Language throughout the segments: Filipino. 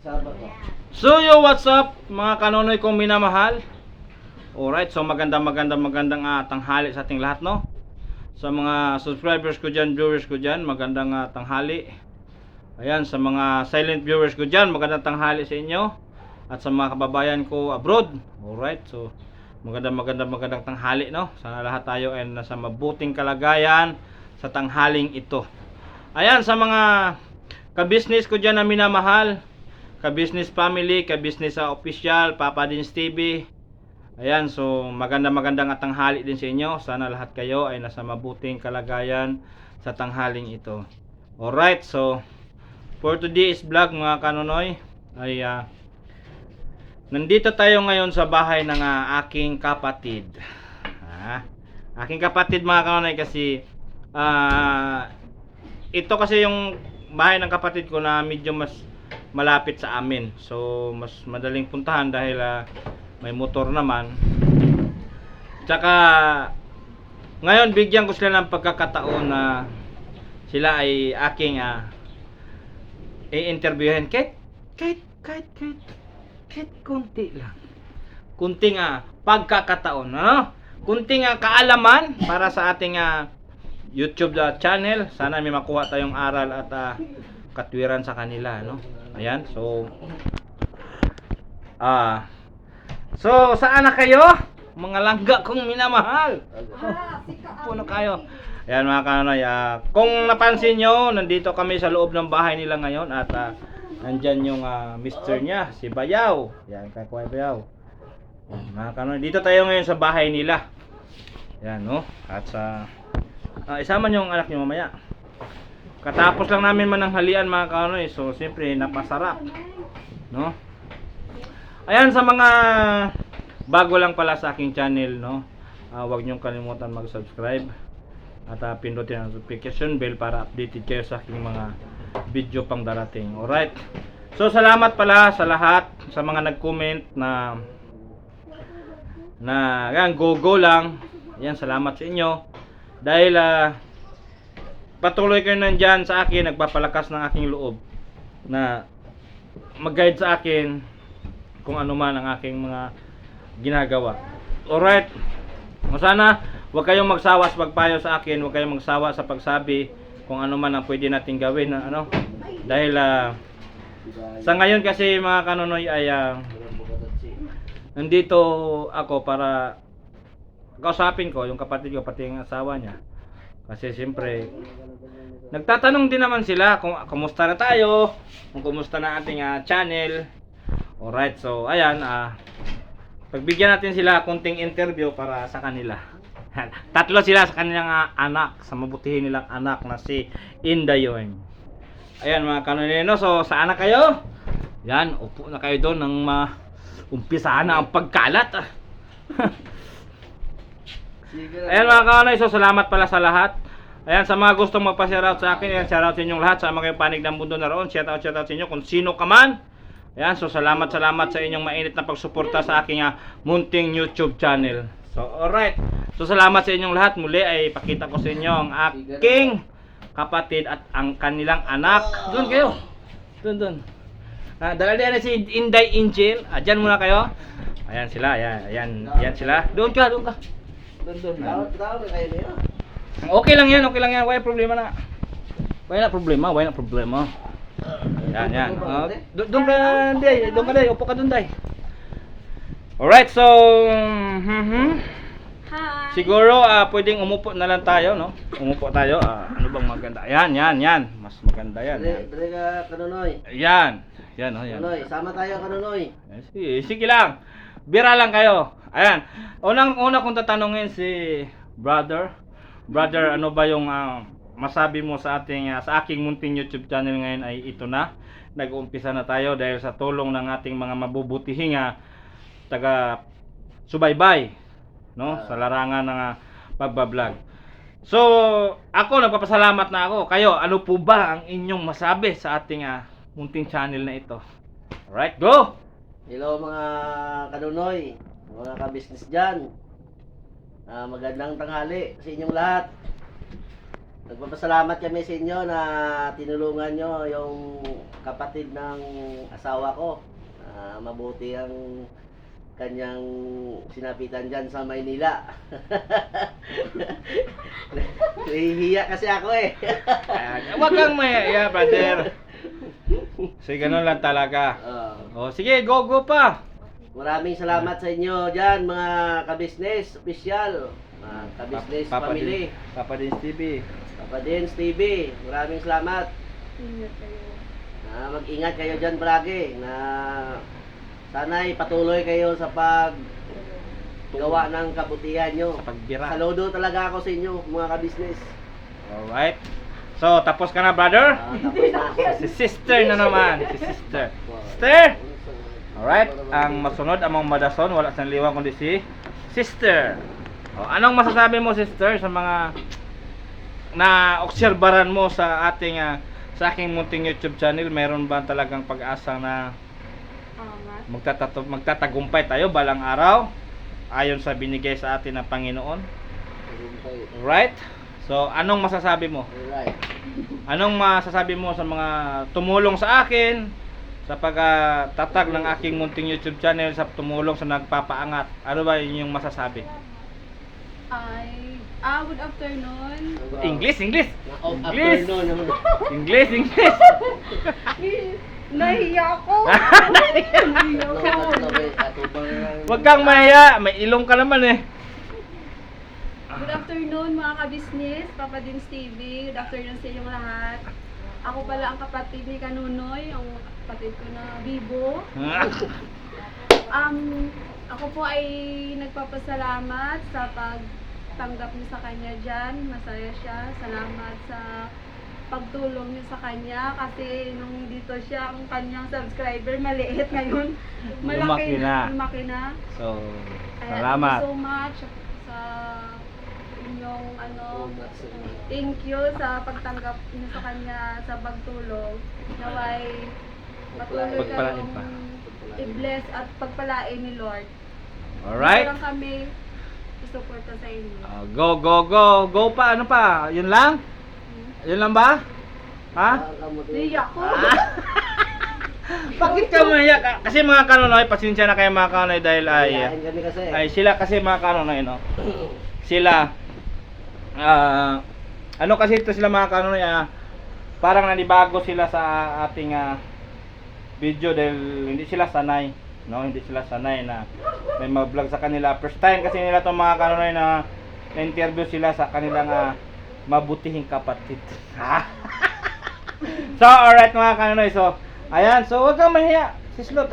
So yo, what's up mga kanonoy kong minamahal. Alright, so magandang tanghali sa ating lahat, no? Sa mga subscribers ko dyan, viewers ko dyan, magandang tanghali. Ayan, sa mga silent viewers ko dyan, magandang tanghali sa inyo. At sa mga kababayan ko abroad. Alright, so magandang tanghali, no? Sana lahat tayo ay nasa mabuting kalagayan sa tanghaling ito. Ayan, sa mga ka-business ko dyan na minamahal, ka-business family, ka-business official, Papa Dins TV. Ayan, so magandang tanghali din sa inyo. Sana lahat kayo ay nasa mabuting kalagayan sa tanghaling ito. Alright, so for today's vlog mga kanonoy ay nandito tayo ngayon sa bahay ng aking kapatid. Aking kapatid mga kanonoy kasi ito kasi yung bahay ng kapatid ko na medyo mas malapit sa amin. So mas madaling puntahan dahil may motor naman. Tsaka ngayon bigyan ko sila ng pagkakataon na sila ay aking i-interviewin kahit konti lang. Kunting pagkakataon, ano? Kunting kaalaman para sa ating YouTube channel. Sana may makuha tayong aral at katwiran sa kanila, no? Ayan, so saan na kayo? Mga langga kong minamahal. Puno kayo. Ayan mga kanonoy, kung napansin nyo, nandito kami sa loob ng bahay nila ngayon. At nandyan yung mister niya, si Bayaw. Ayan, kakuha Bayaw. Ayan, mga kanonoy, dito tayo ngayon sa bahay nila. Ayan, no? At sa isama nyo ang anak nyo mamaya. Katapos lang namin mananghalian mga kanonoy. So siyempre napasarap, no? Ayan, sa mga bago lang pala sa aking channel, no? Huwag niyong kalimutan mag-subscribe at pindutin ang notification bell para updated kayo sa aking mga video pang darating. Alright. So salamat pala sa lahat sa mga nag-comment na yan, go lang. Yan, salamat sa inyo. Dahil patuloy kayo nandyan sa akin, nagpapalakas ng aking loob na mag-guide sa akin kung ano man ang aking mga ginagawa. Alright. Sana huwag kayong magsawa sa pagpayo sa akin, huwag kayong magsawa sa pagsabi kung ano man ang pwede nating gawin, ano? Dahil sa ngayon kasi mga kanonoy ay nandito ako para kausapin ko yung kapatid ko, pati yung asawa niya. Kasi siyempre nagtatanong din naman sila kung kumusta na tayo, kung kumusta na ating channel. Alright, so ayan, pagbigyan natin sila kunting interview para sa kanila. Tatlo sila sa kanilang anak, sa mabutihin nilang anak na si Indayon. Ayan mga kanonino, so saan na kayo? Yan, upo na kayo doon nang umpisahan na ang pagkalat. Ayan mga kanonoy, so salamat pala sa lahat. Ayan, sa mga gustong magpa-shoutout sa akin, ayan, shoutout sa inyong lahat, sa mga panig ng mundo na roon, shoutout sa inyo kung sino ka man. Ayan, so salamat sa inyong mainit na pagsuporta sa aking munting YouTube channel. So alright, so salamat sa inyong lahat. Muli ay pakita ko sa inyo ang aking kapatid at ang kanilang anak. Doon kayo, doon dala na si Inday Angel. Dyan muna kayo. Ayan sila, ayan sila. Doon ka doon. Okay lang yan. Wala problema na. Wala problema. Yan. Doon ka, Day. Upo ka doon, Day. Alright, so Hi. siguro pwedeng umupo na lang tayo, no? Umupo tayo. Ano bang maganda? Yan. Mas maganda yan. Dre ka kanonoy. Yan. Kanonoy, sama tayo kanonoy. Sige lang. Bira lang kayo. Ayan. Una kong tatanungin si brother, ano ba yung masabi mo sa aking munting YouTube channel ngayon ay ito na. Nag-uumpisa na tayo dahil sa tulong ng ating mga mabubutihing taga subaybay, no? Sa larangan ng pagbablog. So, ako nagpapasalamat na ako. Kayo, ano po ba ang inyong masabi sa ating munting channel na ito? Alright, go! Hello mga kanonoy, mga ka-business dyan. Magandang tanghali sa inyong lahat. Nagpapasalamat kami sa inyo na tinulungan nyo yung kapatid ng asawa ko. Mabuti ang kanyang sinapitan dyan sa Maynila. Nahihiya kasi ako eh. Huwag kang maya, brother. So, ganun lang talaga. O, sige, go pa. Maraming salamat sa inyo dyan, mga kabisnes, official, mga kabisnes family. Papa Dins TV. Papa Dins TV, maraming salamat. Ingat kayo. Mag-ingat kayo dyan palagi na sana'y patuloy kayo sa paggawa ng kabutihan nyo. Sa pagbira. Saludo talaga ako sa inyo, mga kabisnes. Alright. So, tapos ka na, brother? Tapos na. Si sister na naman. Si sister. Sister! Alright. Ang masunod, among madason, wala sa liwang kundi si sister. O, anong masasabi mo, sister, sa mga na-obserbaran mo sa ating sa aking munting YouTube channel? Meron ba talagang pag-asa na magtatagumpay tayo balang araw ayon sa binigay sa atin ng Panginoon? Right? So, anong masasabi mo? Alright. Anong masasabi mo sa mga tumulong sa akin sa pagtatag ng aking munting YouTube channel, sa tumulong sa nagpapaangat? Ano ba yung masasabi? Good afternoon. English. English. Nahiya ako. Huwag kang mahiya, may ilong ka naman eh. Good afternoon mga kabisnes, Papa Dins TV. Good afternoon sa inyong lahat. Ako pala ang kapatid ni Kanunoy, ang kapatid ko na Bibo. Ako po ay nagpapasalamat sa pagtanggap niyo sa kanya dyan. Masaya siya. Salamat sa pagtulong niyo sa kanya kasi nung dito siya, ang kanyang subscriber maliit ngayon. Lumaki na. Lumaki na. So, Kaya salamat. thank you so much sa inyong thank you sa pagtanggap niyo sa kanya sa pagtulong. Naway patuloy Pagpalain kayong pa. i-bless at pagpalain ni Lord. Alright. Dito lang kami isuporta sa inyo. Go pa, ano pa? Yun lang? Yun lang ba? Ha? Niya ko. Bakit ka mahiya? Kasi mga Kanunoy, pasensya na kayo mga Kanunoy dahil Ayain kami kasi. ay sila kasi mga Kanunoy, no? Sila ano kasi ito sila mga Kanunoy, parang nanibago sila sa ating video dahil hindi sila sanay, no? Hindi sila sanay na may mag-vlog sa kanila. First time kasi nila itong mga Kanunoy na interview sila sa kanilang mabutihing kapatid. So, alright mga Kanunoy. So, ayan. So, wag kang mahiya. Sislot,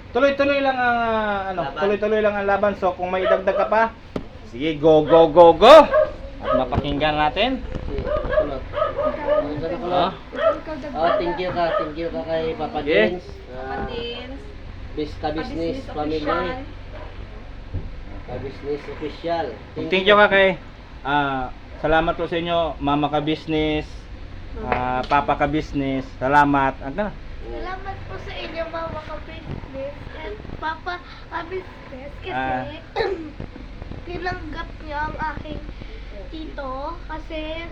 tuloy-tuloy lang ang tuloy-tuloy lang ang laban. So, kung may idagdag ka pa, sige, go. At mapakinggan natin. Thank you ka kay Papa Okay. Dins. Papa Dins. Kabisnes family. Kabisnes official. Thank you ka kay salamat po sa inyo, Mama ka business, Papa ka business. Salamat. Salamat po sa inyo, Mama ka-business and Papa ka-business kasi tinanggap niyo ang aking tito kasi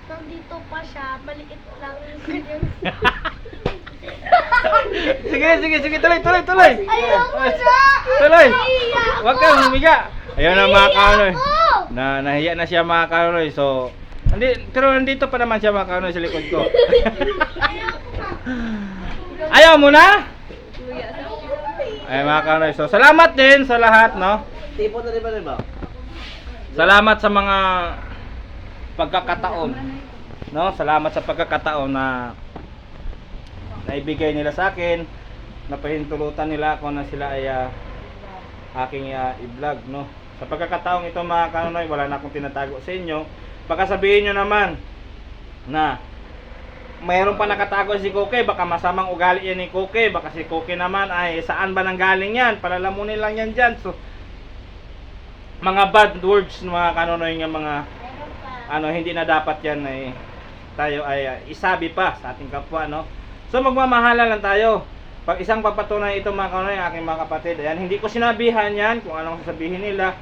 nandito pa siya, maliit lang ganyan. Sige, tuloy. Ayoko na! Tuloy. Nahiya ako! Huwag kang humiga. Ayun na mga Kanunoy. ako! Nahiya na siya mga Kanunoy. So, pero nandito pa naman siya mga Kanunoy sa likod ko. Ayoko na! Ayaw mo na? Kuya, Ay mga Kanunoy. So, salamat din sa lahat, no? Tipo na rin ba? Salamat sa mga pagkakataon, no? Salamat sa pagkakataon na naibigay nila sa akin, napahintulutan nila ako na sila ay aking i-vlog, no? Sa pagkakataong ito mga Kanunoy, wala na akong tinatago sa inyo. Baka sabihin nyo naman na mayroon pa nakatago si Koke, baka masamang ugali yan ni Koke, baka si Koke naman ay saan ba nanggaling yan, palalamunin lang yan dyan. So, mga bad words mga Kanunoy, nga mga hindi na dapat yan ay tayo ay isabi pa sa ating kapwa, no? So magmamahala lang tayo. Pag isang pagpatunay ito mga Kanunoy, aking mga kapatid, ayan, hindi ko sinabihan yan kung anong sasabihin nila.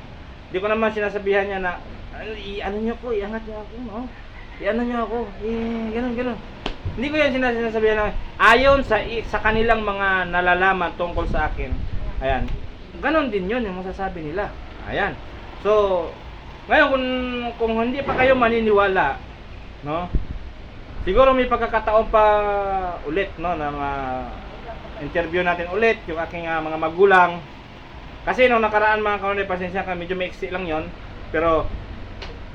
Hindi ko naman sinasabihan yan na i-ano nyo po, iangat nyo ako, no? I-ano nyo ako, ganun. Hindi ko yan sinasabihan na, ayon sa kanilang mga nalalaman tungkol sa akin. Ayan, ganon din yun yung masasabi nila. Ayan. So, ngayon kung hindi pa kayo maniniwala, no? Siguro may pagkakataon pa ulit, no, na interview natin ulit yung aking mga magulang. Kasi nung nakaraan mga kaunay, pasensya ka, medyo maiksi lang yon. Pero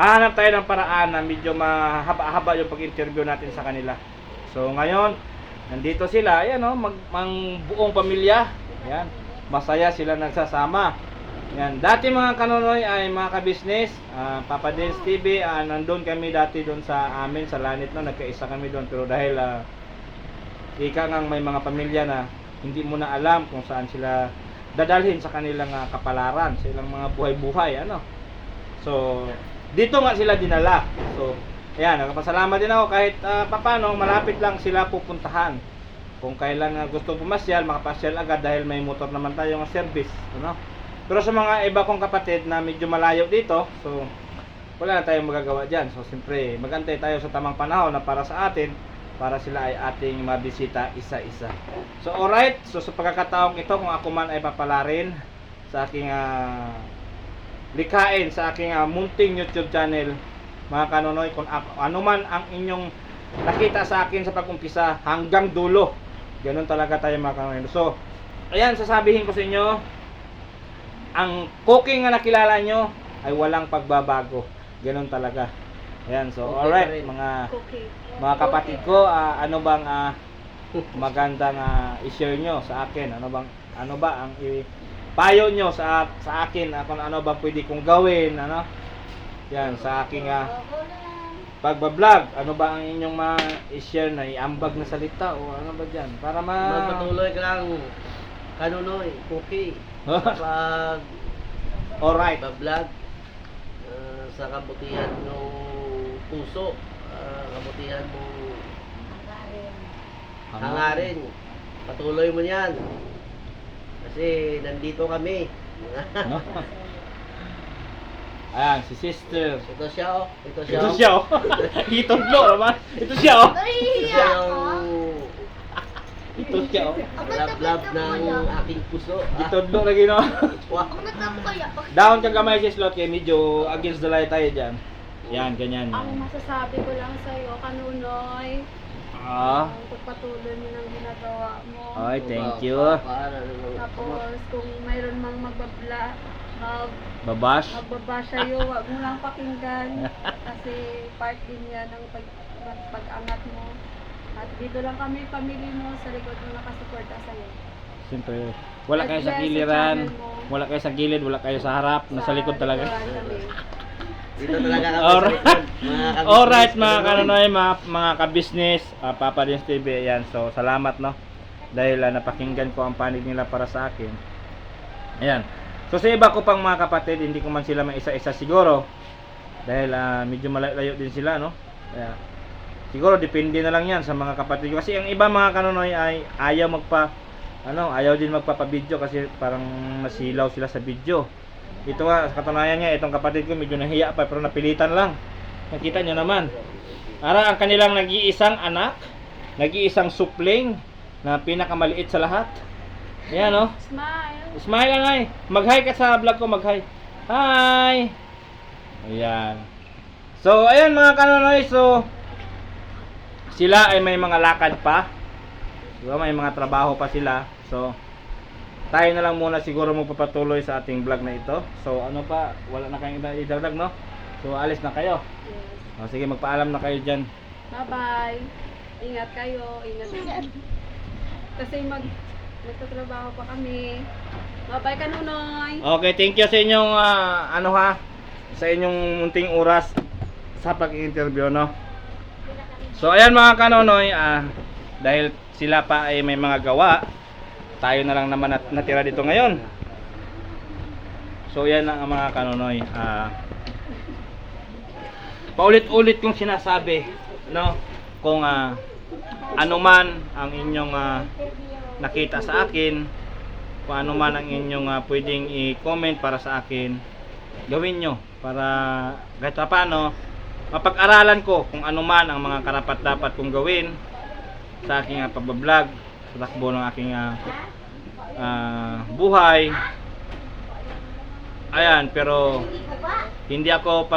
hahanap tayo ng paraan na medyo mahaba-haba yung pag-interview natin sa kanila. So ngayon, nandito sila, ayan o, buong pamilya. Ayan, masaya sila nagsasama. Ayan, dati mga kanonoy ay mga ka-business, Papa Dins TV, nandun kami dati doon sa amin, sa Lanit, no, nagkaisa kami doon. Pero dahil ika ngang may mga pamilya na hindi mo na alam kung saan sila dadalhin sa kanilang kapalaran, sa ilang mga buhay-buhay, ano. So, dito nga sila dinala. So, ayan, nagpasalamat din ako kahit papano, malapit lang sila pupuntahan. Kung kailan gusto pumasyal, makapasyal agad dahil may motor naman tayong service, ano. Pero sa mga iba kong kapatid na medyo malayo dito, so wala na tayong magagawa dyan. So, siyempre, magantay tayo sa tamang panahon na para sa atin, para sila ay ating mabisita isa-isa. So, alright. So, sa pagkakataong ito, kung ako man ay papalarin sa aking likhain, sa aking munting YouTube channel, mga kanonoy, kung ano man ang inyong nakita sa akin sa pag-umpisa hanggang dulo, ganun talaga tayo mga kanonoy. So, ayan, sasabihin ko sa inyo, ang cooking na nakilala nyo ay walang pagbabago. Ganun talaga. Ayan, so Okay, alright, okay. mga kapatid ko, ano bang magandang i-share nyo sa akin? Ano ba ang payo nyo sa akin, kung ano ba pwede kong gawin, ano? Yan, sa aking pagbablog, ano ba ang inyong i-share na iambag na salita o ano ba dyan? Para Magpatuloy ka lang, kanunoy, cookie. Pag alright. vlog sa kabutihan ng puso, kabutihan mo hangarin. Patuloy mo yan. Kasi nandito kami. Ayan, si sister. Ito siya oh. Ito siya Ito oh. siya, oh. Itudlo naman. Ito siya, oh. Ito Nahihiya siya ako. yung Ito siya, oh. love ng aking puso. Itudlo na gino. Wow. Ang nagtamo kaya? Down kang kamay si Slot, kaya medyo against the light tayo dyan. Yan, ganyan. Ang masasabi ko lang sa'yo, kanunoy, pagpatuloy mo ng ginagawa mo. Ay, thank you. Tapos, kung mayroon mang Babash. magbaba sa'yo, wag mo lang pakinggan. Kasi part din yan ng pag-angat mo. At dito lang kami, family mo, sa likod mo nakasuporta sa'yo. Siyempre, wala kayo sa At giliran, sa channel mo. wala kayo sa gilid, wala kayo sa harap, nasa likod talaga. Dito talaga kami Alright. sa likod. Mga kabisnes, Alright mga kanunoy. kanonoy, mga ka-business, Papa Dins TV, ayan. So, salamat, no? Dahil napakinggan ko ang panig nila para sa akin. Ayan. So, sa iba ko pang mga kapatid, hindi ko man sila maisa-isa siguro. Dahil medyo malayo din sila, no? Kaya, siguro depende na lang yan sa mga kapatid ko. Kasi ang iba mga kanonoy ay ayaw ayaw din magpapa-video kasi parang masilaw sila sa video. Ito nga, sa katunayan niya, itong kapatid ko medyo nahiya pa pero napilitan lang. Nakita nyo naman. Ang kanilang nag-iisang anak, nag-iisang supling na pinakamaliit sa lahat. Ayan, no? Smile! Smile lang, ay. Mag-hi ka sa vlog ko, mag-hi. Hi! Ayan. So, ayan mga kanonoy, so sila ay may mga lakad pa. Diba? May mga trabaho pa sila. So, tayo na lang muna siguro magpapatuloy sa ating vlog na ito. So, ano pa? Wala na kayong iba idagdag, no? So, alis na kayo. Yes. O, sige, magpaalam na kayo dyan. Bye-bye! Ingat kayo, ingat. Kasi magtatrabaho pa kami. Bye-bye, kanunoy! Okay, thank you sa inyong sa inyong munting oras sa pag-interview, no? So, ayan mga kanonoy, dahil sila pa ay may mga gawa, tayo na lang naman natira dito ngayon. So, yan ang mga kanonoy. Paulit-ulit kong sinasabi, no? Kung ano man ang inyong nakita sa akin, kung ano man ang inyong pwedeng i-comment para sa akin, gawin nyo para kahit paano mapag-aralan ko kung ano man ang mga karapat dapat kong gawin sa aking pagbablog, sa takbo ng aking buhay. Ayan, pero hindi ako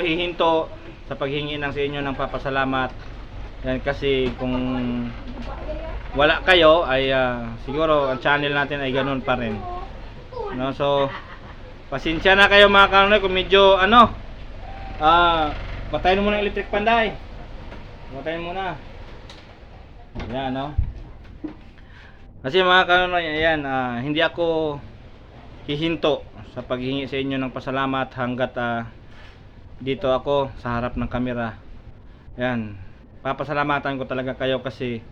hihinto sa paghingi ng sa inyo ng papasalamat. Yan, kasi kung wala kayo ay siguro ang channel natin ay ganun pa rin. No, so pasensya na kayo mga kanonoy kung medyo patayin mo muna ang electric panday. Patayin muna. Yan, no. Kasi mga kanonoy, ayan, hindi ako hihinto sa paghingi sa inyo ng pasalamat hanggat dito ako sa harap ng kamera. Ayan, papasalamatan ko talaga kayo kasi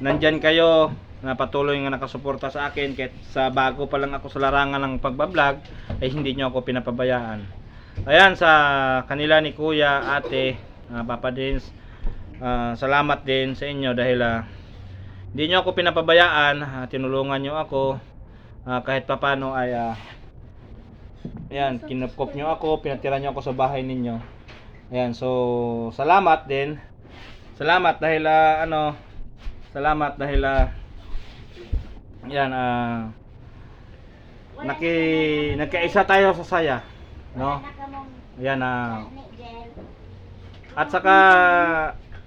nandyan kayo na patuloy nga nakasuporta sa akin kahit sa bago pa lang ako sa larangan ng pagbablog ay hindi nyo ako pinapabayaan. Ayan, sa kanila ni Kuya, Ate, Papa Dins, salamat din sa inyo dahil hindi nyo ako pinapabayaan, tinulungan nyo ako kahit papano ay ayan, kinupkop nyo ako, pinatira nyo ako sa bahay ninyo. Ayan, so salamat din. Salamat dahil salamat dahil yan, nagkaisa tayo sa saya, no? Yan, at saka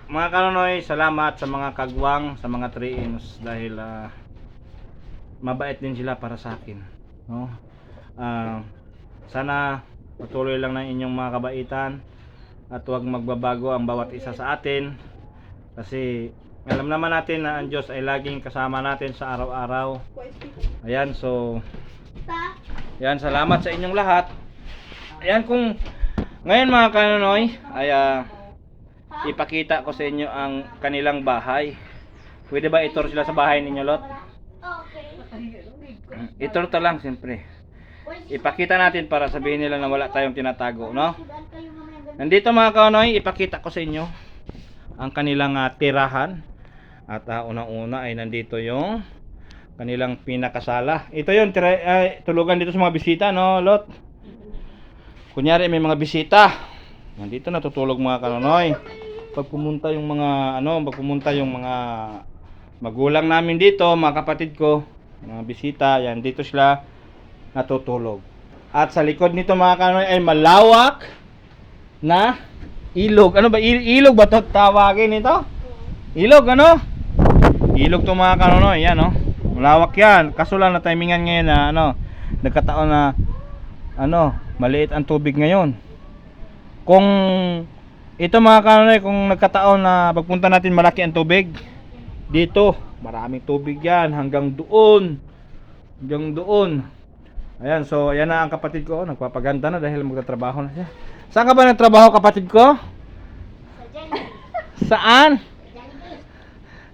mga kanonoy, salamat sa mga kagwang, sa mga 3Ms dahil mabait din sila para sa akin, no? Sana patuloy lang ng inyong mga kabaitan at huwag magbabago ang bawat isa sa atin kasi alam naman natin na ang Diyos ay laging kasama natin sa araw-araw. Ayan, so ayan, salamat sa inyong lahat. Ayan, kung ngayon mga kanonoy ay ipakita ko sa inyo ang kanilang bahay. Pwede ba itur sila sa bahay ninyo, Lot? Okay. Itur to lang siyempre. Ipakita natin para sabihin nila na wala tayong tinatago, no? Nandito mga kanonoy, ipakita ko sa inyo ang kanilang tirahan. At unang-una ay nandito yung kanilang pinakasala. Ito yung tulugan dito sa mga bisita, no, Lot? Kunyari may mga bisita, nandito natutulog mga kanonoy. Pag pumunta yung mga magulang namin dito, mga kapatid ko, mga bisita, yan dito sila natutulog. At sa likod nito mga kanonoy ay malawak na ilog. Ano ba? Ilog ba ito tawagin ito? Ilog, ano? Ilog to mga kanonoy, yan, no? Malawak yan. Kaso lang na timingan ngayon na nagkataon na maliit ang tubig ngayon. Kung ito mga kanonoy, kung nagkataon na pagpunta natin malaki ang tubig dito, maraming tubig yan hanggang doon. Hanggang doon. Ayan, so ayan na ang kapatid ko, nagpapaganda na dahil magtatrabaho na siya. Saan ka ba nagtrabaho, kapatid ko? Saan?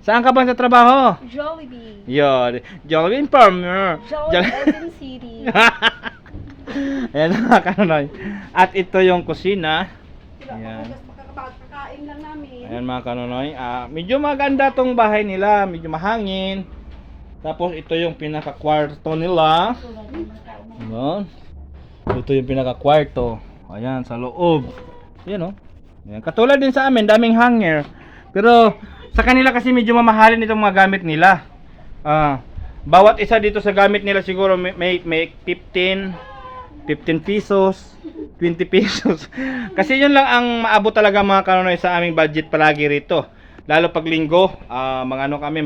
Saan ka ba nagtatrabaho? Jollibee. Yun, Jollibee Farmer. Jollibee City. Ayan mga kanonoy. At ito yung kusina. Ayan. Makakain lang namin. Ayan mga kanonoy. Medyo maganda tong bahay nila, medyo mahangin. Tapos ito yung pinaka-kwarto nila. Ayan. Ito yung pinaka-kwarto. Ayan, sa loob. Ayan, oh. Ayan. Katulad din sa amin, daming hanger. Pero sa kanila kasi medyo mamahalin itong mga gamit nila. Bawat isa dito sa gamit nila siguro may 15 pesos, 20 pesos. Kasi yun lang ang maabot talaga mga kanonoy sa aming budget palagi rito. Lalo pag linggo, kami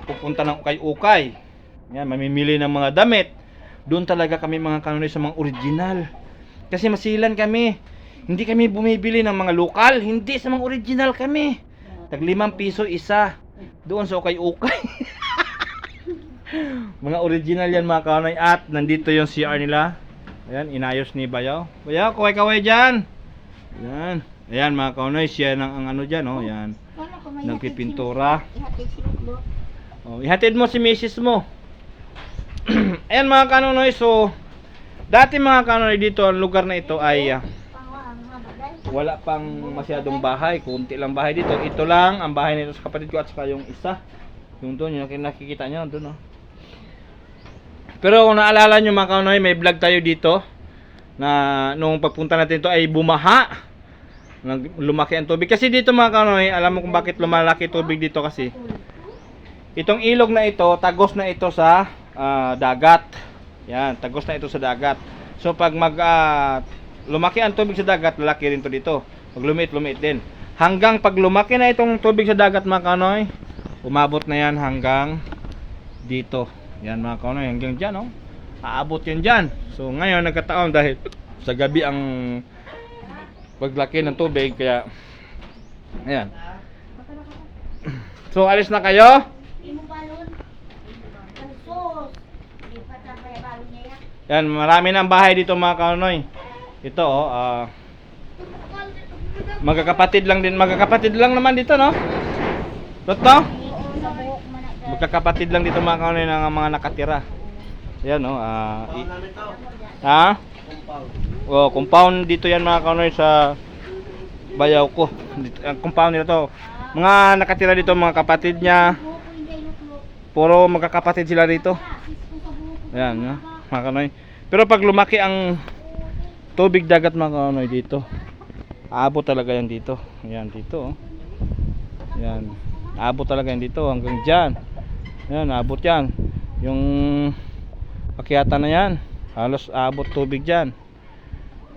pupunta ng ukay-ukay. Yan, mamimili ng mga damit. Doon talaga kami mga kanonoy sa mga original. Kasi masilan kami. Hindi kami bumibili ng mga lokal, hindi sa mga original kami. Tag 5 piso isa. Doon sa ukay-ukay. Mga original yan mga kanonoy. At nandito yung CR nila. Ayan, inayos ni Bayaw. Bayaw, kaway-kaway dyan. Ayan. Ayan mga kanonoy, siya ang dyan, oh. Ayan. Nagpipintura. Oh, ihatid mo si misis mo. Ayan mga kanonoy, so dati mga kanonoy dito, ang lugar na ito ay wala pang masyadong bahay, kunti lang bahay dito. Ito lang ang bahay nito sa kapatid ko at saka yung isa. Yung doon, yung nakikita nyo, doon, oh. Pero kung naalala nyo mga kaunoy, may vlog tayo dito na nung pagpunta natin to ay bumaha. Lumaki ang tubig. Kasi dito mga kaunoy, alam mo kung bakit lumalaki tubig dito kasi. Itong ilog na ito, tagos na ito sa dagat. Yan, tagos na ito sa dagat. So pag lumaki ang tubig sa dagat, lalaki rin to dito. Pag lumit din. Hanggang pag lumaki na itong tubig sa dagat mga kaunoy, umabot na yan hanggang dito. Yan mga kaunoy, hanggang dyan, oh. Aabot yan dyan. So ngayon nagkataon dahil sa gabi ang paglaki ng tubig, kaya ayan. So alis na kayo. Yan, marami ng bahay dito mga kaunoy. Ito magkakapatid lang naman dito, no? Totoo? Magkakapatid lang dito mga kaunoy ng mga nakatira. Yan, no? Compound dito yan mga kaunoy sa bayaw ko. Compound nila to. Mga nakatira dito mga kapatid niya. Puro magkakapatid sila dito. Ayan, no? Mga kaunoy. Pero pag lumaki ang tubig dagat mga kaunoy dito, aabot talaga yan dito. Ayan, dito, oh. Ayan. Aabot talaga yan dito hanggang dyan. Ayan, aabot yan. Yung akyata na yan, halos aabot tubig dyan.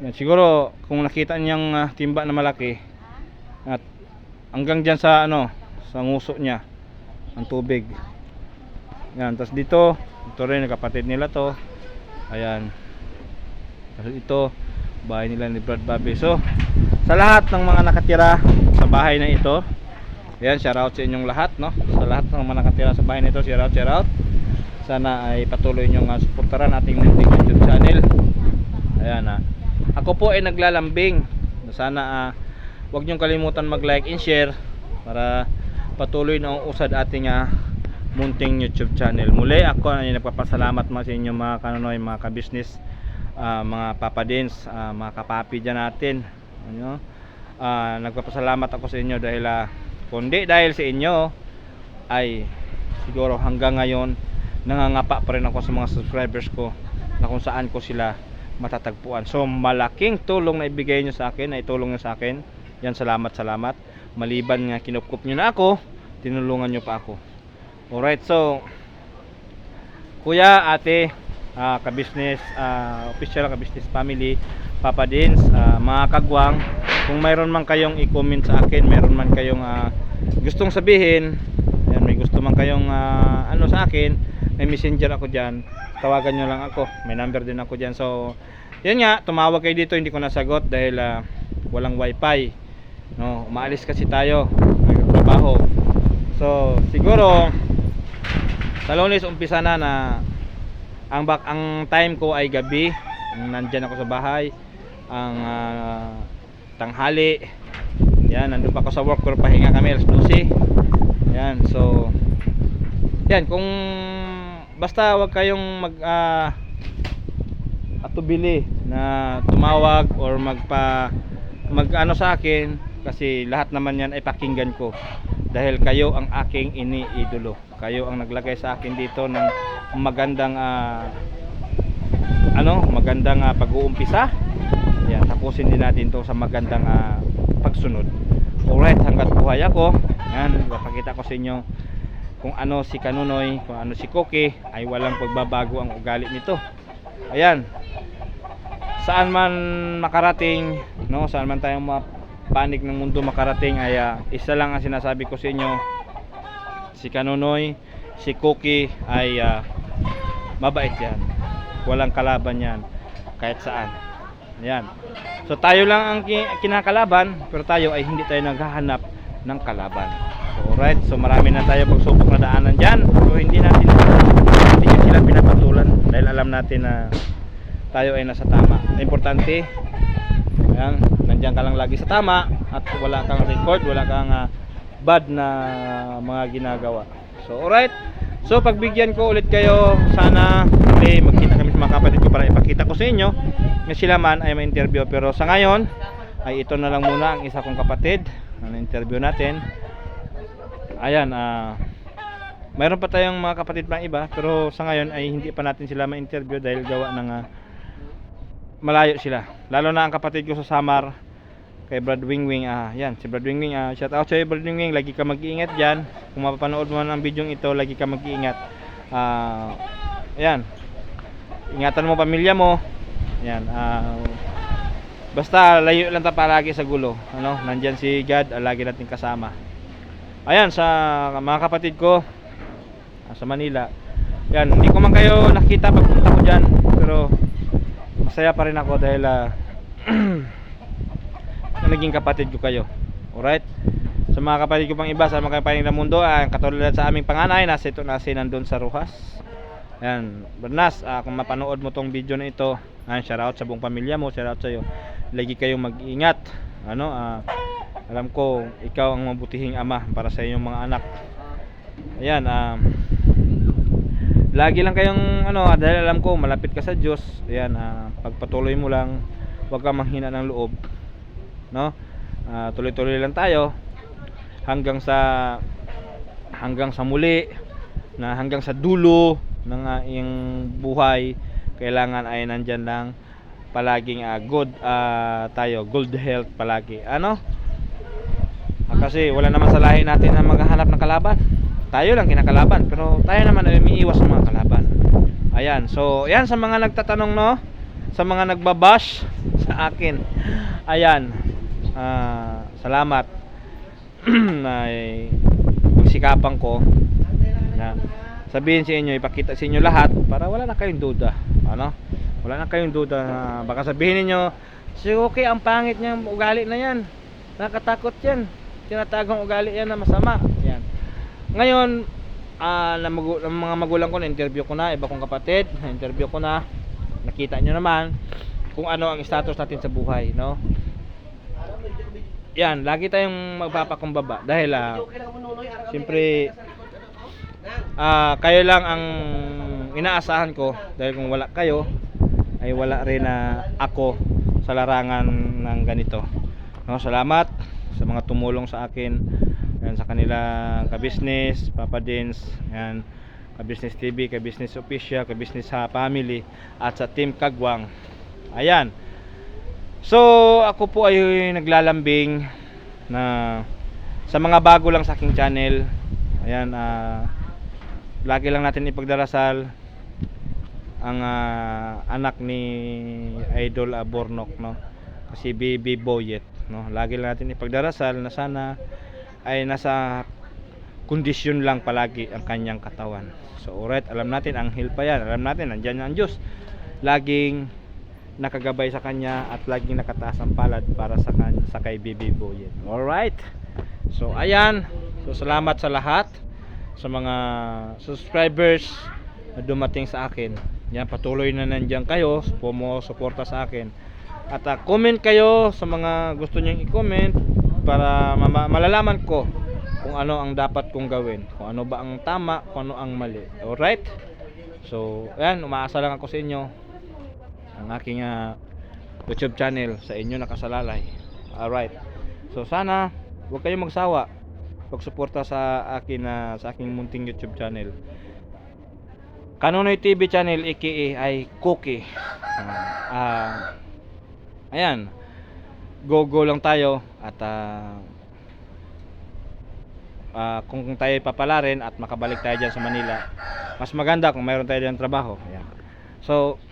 Yan, siguro kung nakita niyang timba na malaki at hanggang dyan sa sa nguso niya ang tubig. Yan, tapos dito rin kapatid nila to. Ayan, tapos ito bahay nila ni Brad Bobby. So sa lahat ng mga nakatira sa bahay na ito, ayan, shout out sa inyong lahat, no? Sa lahat ng mga nakatira sa bahay na ito, shout out. Sana ay patuloy nyong suportahan ating munting YouTube channel. Ayan, ako po ay naglalambing. Sana wag nyong kalimutan mag-like and share para patuloy na usad ating munting YouTube channel. Muli ako ay nagpapasalamat sa inyo mga kanonoy, mga ka-business, mga papadins, mga kapapi dyan natin. Nagpapasalamat ako sa inyo dahil kundi dahil sa inyo ay siguro hanggang ngayon nangangapa pa rin ako sa mga subscribers ko na kung saan ko sila matatagpuan. So malaking tulong na ibigay nyo sa akin, na itulong nyo sa akin. Yan, salamat. Maliban nga kinupkup nyo na ako, tinulungan nyo pa ako. Alright, so kuya, ate, ka-business, official ka-business family, Papa Dins, mga kagwang, kung mayroon man kayong i-comment sa akin, mayroon man kayong gustong sabihin, yan, may gusto man kayong sa akin, may messenger ako dyan, tawagan nyo lang ako, may number din ako dyan. So yan nga, tumawag kayo dito, hindi ko nasagot dahil walang wifi, no? Umaalis kasi tayo, nagtrabaho. So siguro sa Lunes umpisa na ang time ko ay gabi, nandyan ako sa bahay, ang tanghali, yan, nandun pa ako sa work, pero pahinga kami alas 12. Yan, so yan, kung basta wag kayong atubili na tumawag or mag-ano sa akin, kasi lahat naman yan ay pakinggan ko dahil kayo ang aking iniidolo. Kayo ang naglagay sa akin dito ng magandang magandang pag-uumpisa. Yan, tapusin din natin to sa magandang pagsunod. Alright, hanggat buhay ako, yan, ipapakita ko sa inyo kung ano si Kanunoy, kung ano si Koki, ay walang pagbabago ang ugali nito. Ayan, saan man makarating, no, saan man tayong mapanig ng mundo makarating, ay isa lang ang sinasabi ko sa inyo, si Kanunoy, si Koki ay mabait yan, walang kalaban yan kahit saan. Ayan, so tayo lang ang kinakalaban, pero tayo ay hindi tayo naghahanap ng kalaban. So, alright, so marami na tayo pagsubok na daanan dyan, so hindi sila pinapatulan dahil alam natin na tayo ay nasa tama. Importante, ayan, nandiyan ka lang lagi sa tama at wala kang record, wala kang bad na mga ginagawa. So alright, so pagbigyan ko ulit kayo, sana magkita kami sa mga kapatid ko para ipakita ko sa inyo na sila man ay ma-interview. Pero sa ngayon ay ito na lang muna ang isa kong kapatid na interview natin. Ayan, mayroon pa tayong mga kapatid pang iba, pero sa ngayon ay hindi pa natin sila ma-interview dahil gawa ng malayo sila. Lalo na ang kapatid ko sa Samar, kay Brad Wingwing. Yan, si Brad Wingwing. Shout out sa iyo, Brad Wingwing. Lagi ka mag-iingat diyan. Kung mapapanood mo ang video ito, lagi ka mag-iingat. Ayan. Ingatan mo pamilya mo. Yan. Basta layo lang ta palagi sa gulo. Ano? Nandiyan si God, lagi natin kasama. Ayan, sa mga kapatid ko sa Manila. Yan, hindi ko man kayo nakita pagpunta ko diyan, pero masaya pa rin ako dahil naging kapatid ko kayo. Alright? Sa mga kapatid ko pang iba sa mga kapatid ng mundo, katulad sa aming panganay, nasa nandun sa Rojas. Ayan, Bernas, kung mapanood mo tong video na ito, shout out sa buong pamilya mo, shout out sa iyo. Lagi kayong mag-ingat. Ano, alam ko ikaw ang mabutihing ama para sa iyong mga anak. Ayan, lagi lang kayong dahil alam ko malapit ka sa Diyos. Ayan, pagpatuloy mo lang, huwag kang manghina ng loob, no? Tuloy-tuloy lang tayo hanggang sa muli, na hanggang sa dulo ng iyong buhay. Kailangan ay nandyan lang palaging good tayo, good health palagi. Kasi wala naman sa lahi natin na maghahanap ng kalaban. Tayo lang kinakalaban, pero tayo naman ay umiiwas ng mga kalaban. Ayan, so ayan sa mga nagtatanong, no, sa mga nagbabash sa akin. Ayan, salamat. Pagsikapan ko na sabihin sa inyo, ipakita sa inyo lahat para wala na kayong duda. Wala na kayong duda na baka sabihin niyo, si okay, ang pangit niyang ugali na yan, nakatakot yan, tinatagong ugali yan na masama. Yan. Ngayon, mga magulang ko, na-interview ko na, iba kong kapatid, na-interview ko na, nakita nyo naman kung ano ang status natin sa buhay, no? Yan, lagi tayong magpapakumbaba dahil siyempre kayo lang ang inaasahan ko, dahil kung wala kayo ay wala rin ako sa larangan ng ganito, no? Salamat sa mga tumulong sa akin. Yan, sa kanila ka-business, Papa Dins, yan, ka-business TV, ka-business official, ka-business family, at sa team Kagwang. Ayan. So, ako po ay naglalambing na sa mga bago lang sa aking channel. Ayan, lagi lang natin ipagdarasal ang anak ni Idol Bornok, no? Kasi Baby Boyet, no? Lagi lang natin ipagdarasal na sana ay nasa kondisyon lang palagi ang kanyang katawan. So alright, alam natin ang heal pa yan. Alam natin nandiyan ang Diyos, laging nakagabay sa kanya at laging nakataas ang palad para sa kay Baby Boyet. Alright, so ayan, so salamat sa lahat, sa mga subscribers na dumating sa akin. Yan, patuloy na nandiyan kayo, suporta sa akin. At comment kayo sa mga gusto nyo i-comment para malalaman ko kung ano ang dapat kong gawin, kung ano ba ang tama, kung ano ang mali. Alright? So, ayan, umaasa lang ako sa inyo, ang aking YouTube channel, sa inyo nakasalalay. Alright. So, sana huwag kayong magsawa pagsuporta sa akin, sa aking munting YouTube channel. Kanonoy TV channel, aka ay Cookie. Ayan, go lang tayo at kung tayo papalarin at makabalik tayo dyan sa Manila, mas maganda kung mayroon tayo dyan trabaho. Ayan. So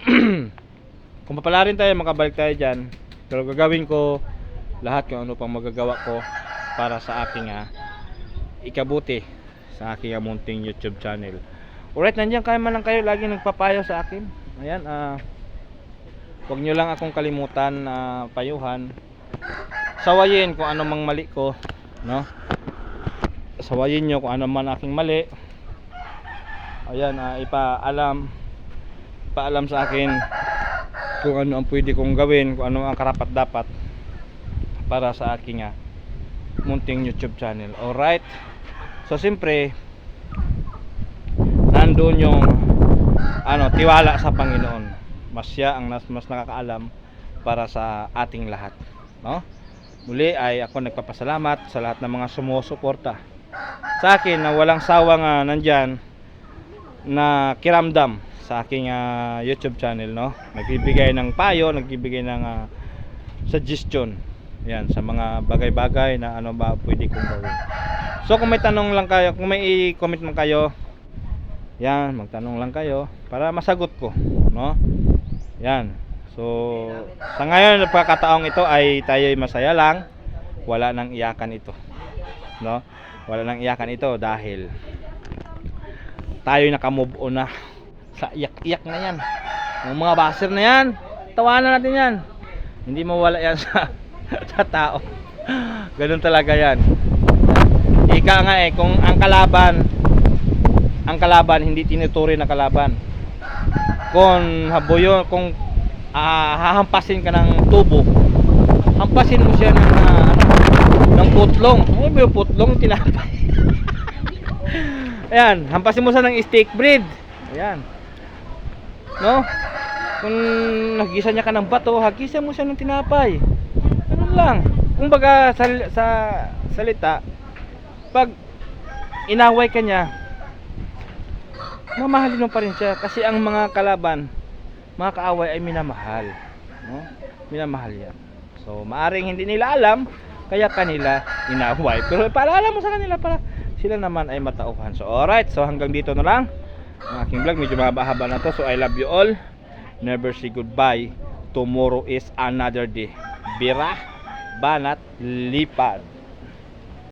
kung papalarin tayo, makabalik tayo dyan, pero gagawin ko lahat kung ano pang magagawa ko para sa aking ikabuti sa aking munting YouTube channel. Alright, nandiyan kayo man lang kayo, lagi nagpapayo sa akin. Ayan, huwag nyo lang akong kalimutan na payuhan. Sawayin kung ano mang mali ko, no? Sawayin nyo kung ano man aking mali. Ayan, ipaalam sa akin kung ano ang pwede kong gawin, kung ano ang karapat dapat para sa aking munting YouTube channel. Alright, so siyempre nandoon yung tiwala sa Panginoon. Mas siya ang mas nakakaalam para sa ating lahat, no? Muli ay ako nagpapasalamat sa lahat ng mga sumusuporta sa akin na walang sawang nandyan na kiramdam sa aking YouTube channel, no? Nagbibigay ng payo, nagbibigay ng suggestion. Yan, sa mga bagay-bagay na ano ba pwede kong gawin. So kung may tanong lang kayo, kung may i-comment man kayo, yan, magtanong lang kayo para masagot ko, no? Yan. So sa ngayon, pagkakataong ito ay tayo'y masaya lang. Wala nang iyakan ito, no? Wala nang iyakan ito dahil tayo naka-move on na sa iyak-iyak na yan. Yung mga baser na yan, tawanan natin yan. Hindi mawala yan sa tao. Ganun talaga yan. Ika nga kung ang kalaban hindi tinuturing na kalaban. Kung habuyo, kung hahampasin ka ng tubo, hampasin mo siya ng putlong. Ano ba yung putlong? Tinapay. Ayan, hampasin mo siya ng steak bread. Ayan. No? Kung nagisa niya ka ng bato, hagisa mo siya ng tinapay. Ganun lang. Kung baga sa salita, pag inaway ka niya, mamahalin mo pa rin siya kasi ang mga kalaban, mga kaaway ay minamahal, no? Minamahal yan. So maaring hindi nila alam kaya kanila inaway, pero paalala mo sa kanila para sila naman ay matauhan. So alright, so hanggang dito na lang ang aking vlog. Medyo mahaba-haba na to, so I love you all. Never say goodbye. Tomorrow is another day. Bira, banat, lipad.